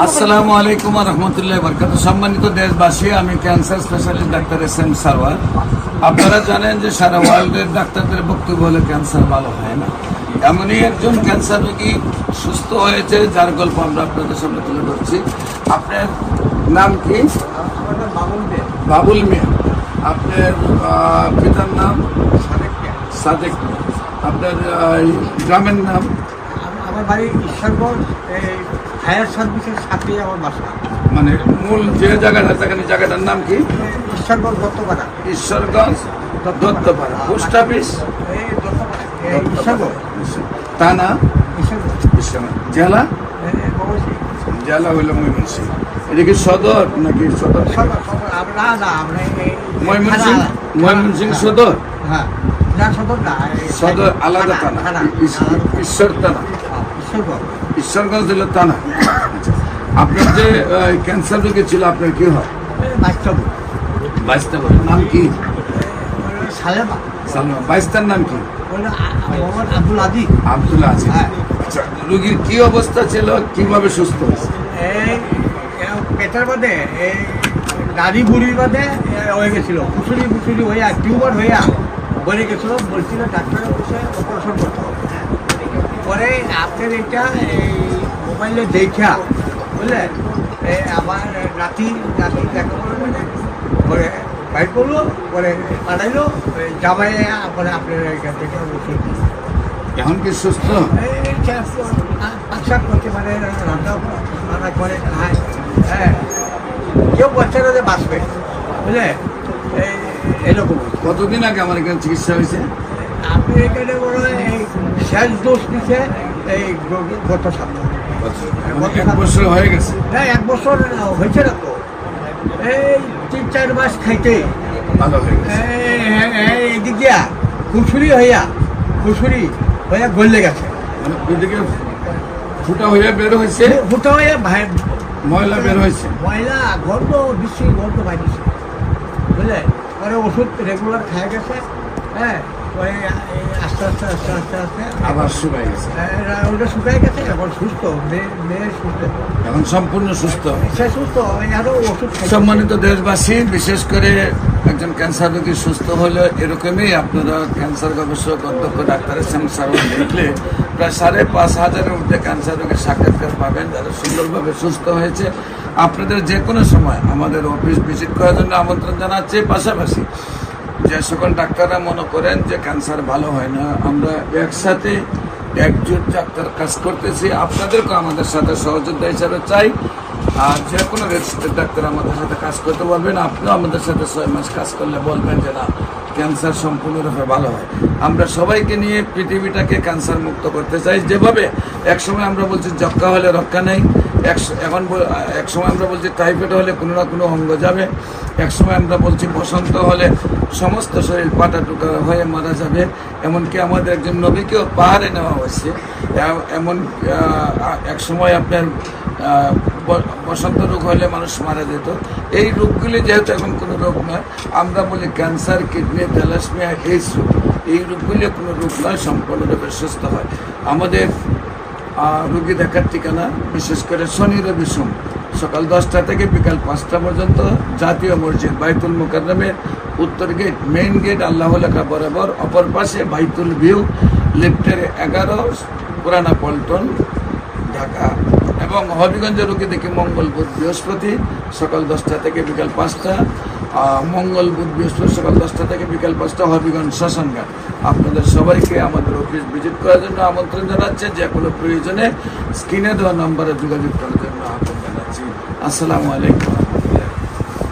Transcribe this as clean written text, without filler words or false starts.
আসসালামু আলাইকুম ওয়া রাহমাতুল্লাহি ওয়া বারাকাতুহু। সম্মানিত দেশবাসী, আমি cancer specialist doctor SM. Sarwar. আপনারা জানেন যে সারা ওয়ার্ল্ডের ডাক্তারদের বক্তব্য হলো ক্যান্সার ভালো হয় না। এমনই একজন ক্যান্সার রোগী সুস্থ হয়েছে, যার গল্প আমরা আপনাদের সামনে তুলে ধরছি। আপনার নাম কি? বাবুল মিয়া। আপনার পিতার নাম? সাদেক মিয়া। আপনার গ্রামের নাম? আমার বাড়ি ঈশ্বরগঞ্জ, এই ফায়ার সার্ভিসের সাথে আমার বাসা। মানে মূল যে জায়গাটা, জায়গাটার নাম কি? ঈশ্বরগঞ্জ দত্তপাড়া। ঈশ্বরগঞ্জ দত্তপাড়া। Post office? এই দত্তপাড়া, ঈশ্বরগঞ্জ থানা? ঈশ্বরগঞ্জ। জেলা? ময়মনসিংহ। জেলা হইল ময়মনসিংহ। এটা কি সদর নাকি সদর? ময়মনসিংহ সদর? হ্যাঁ, না সদর না, সদর আলাদা থানা। ঈশ্বর থানা, ঈশ্বরগঞ্জ হলো থানা। আপনার যে ক্যান্সার রোগী ছিল, আপনার কি হয়? বাইশটা নাম কি? সালেমা। সালমা। বাইশটার নাম কি? আব্দুল আজিজ। আব্দুল আজিজ। আচ্ছা, রোগীর কি অবস্থা ছিল, কিভাবে সুস্থ হয়েছে? এই পেটের মধ্যে এই দাড়ি বুড়ির মধ্যে হয়ে গেছিল, ফুসুরি হইয়া টিউমার হইয়া বলে গেছিল। বলছিল ডাক্তারের বসে অপারেশন করতে হবে। পরে আপনার এটা এই মোবাইলে দেখা বুঝলেন, আমার নাতি দেখা মানে পরে বাইক করলো, পরে পাঠাইলো জামাই, পরে আপনার এখান থেকে ওষুধ। এখন কি সুস্থ? পাকশাক করতে মানে রান্না করে খায়। হ্যাঁ, কেউ বাচ্চারা যে বাঁচবে বুঝলে, এরকম। কতদিন আগে আমার এখানে চিকিৎসা হয়েছে? আপনি এখানে বড় এই শেষ দোষ দিচ্ছে এই গত সপ্তাহ। 1 বছর হয়ে গেছে? হ্যাঁ, 1 বছর হয়েছে না তো, এই 3-4 মাস খাইতে ভালো হয়ে গেছে। এদিক দিয়া খুশুরি হইয়া গলে গেছে। মানে ওইদিকে ফুটা হয়ে বের হয়েছে? ফুটা হইয়া ময়লা বের হয়েছে? ময়লা গন্ধ বিশ্রী গন্ধ বাইরেছে বুঝলে। পরে ওষুধ রেগুলার খাই গেছে। হ্যাঁ, পরে আস্তে আবার শুকাই গেছে? ওটা শুকাই গেছে। এখন সুস্থ, মেয়ে সুস্থ, এখন সম্পূর্ণ সুস্থ। সে সুস্থ, আরো ওষুধ। সম্মানিত দেশবাসী, বিশেষ করে একজন ক্যান্সার রোগী সুস্থ হলে এরকমই আপনারা ক্যান্সার গবেষক অধ্যক্ষ ডাক্তার এস.এম. সারওয়ার দেখলে প্রায় 5,500-এর ঊর্ধ্বে ক্যান্সার রোগীর সাক্ষাৎকার পাবেন, যারা সুন্দরভাবে সুস্থ হয়েছে। আপনাদের যে কোনো সময় আমাদের অফিস ভিজিট করার জন্য আমন্ত্রণ জানাচ্ছি। পাশাপাশি যে সকল ডাক্তাররা মনে করেন যে ক্যান্সার ভালো হয় না, আমরা একসাথে একজোট ডাক্তার কাজ করতেছি, আপনাদেরকেও আমাদের সাথে সহযোগিতা হিসাবে চাই। আর যে কোনো রেজিস্টার্ড ডাক্তার আমাদের সাথে কাজ করতে বলবেন। আপনিও আমাদের সাথে 6 মাস কাজ করলে বলবেন যে না, ক্যান্সার সম্পূর্ণরূপে ভালো হয়। আমরা সবাইকে নিয়ে পৃথিবীটাকে ক্যান্সার মুক্ত করতে চাই। যেভাবে একসময় আমরা বলছি যক্কা হলে রক্ষা নেই, এখন একসময় আমরা বলছি টাইফয়েড হলে কোনো না কোনো অঙ্গ যাবে, একসময় আমরা বলছি বসন্ত হলে সমস্ত শরীর পাটা টুকা হয়ে মারা যাবে। এমনকি আমাদের একজন নবীকেও পাহাড়ে নেওয়া হয়েছে। এমন এক সময় আপনার বসন্ত রোগ হলে মানুষ মারা যেত। এই রোগগুলি যেহেতু এখন কোনো রোগ নয়, আমরা বলি ক্যান্সার, কিডনি, থ্যালাসেমিয়া, এইডস রোগ, এই রোগগুলি কোনো রোগ নয়, সম্পূর্ণরূপে সুস্থ হয়। আমাদের রোগী দেখার ঠিকানা বিশেষ করে শনি রবি সোম সকাল 10টা থেকে বিকাল 5টা পর্যন্ত জাতীয় মসজিদ বাইতুল মুকাররমের উত্তর গেট, মেইন গেট আল্লাহ লেখা বরাবর, অপর পাশে বাইতুল ভিউ, লিফটের 11, পুরানা পল্টন, ঢাকা। এবং হবিগঞ্জের রোগী দেখি মঙ্গল বুধ বৃহস্পতি সকাল 10টা থেকে বিকাল 5টা, মঙ্গল বুধ বৃহস্পতি সকাল 10টা থেকে বিকাল 5টা, হবিগঞ্জ শ্মশানঘাট। আপনাদের সবাইকে আমাদের অফিস ভিজিট করার জন্য আমন্ত্রণ জানাচ্ছে। যে কোনো প্রয়োজনে স্ক্রিনে দেওয়া নম্বরে যোগাযোগ করার জন্য আহ্বান জানাচ্ছি। আসসালামু আলাইকুম।